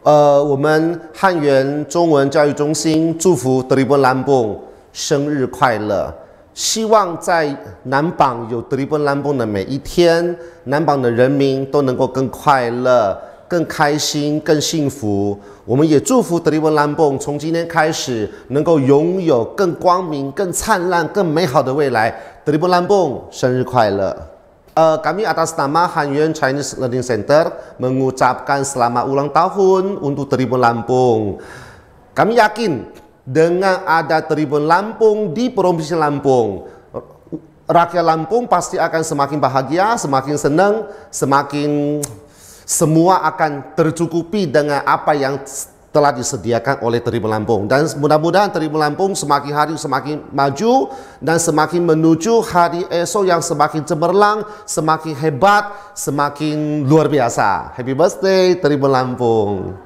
我们汉源中文教育中心祝福 Tribun Lampung 生日快乐！希望在南榜有 Tribun Lampung 的每一天，南榜的人民都能够更快乐、更开心、更幸福。我们也祝福 Tribun Lampung 从今天开始能够拥有更光明、更灿烂、更美好的未来。Tribun Lampung 生日快乐！ kami atas nama Hanyuan Chinese Learning Center mengucapkan selamat ulang tahun untuk Tribun Lampung. Kami yakin dengan ada Tribun Lampung di Provinsi Lampung, rakyat Lampung pasti akan semakin bahagia, semakin senang, semakin semua akan tercukupi dengan apa yang telah disediakan oleh Tribun Lampung. Dan mudah-mudahan Tribun Lampung semakin hari semakin maju dan semakin menuju hari esok yang semakin cemerlang, semakin hebat, semakin luar biasa. Happy birthday Tribun Lampung.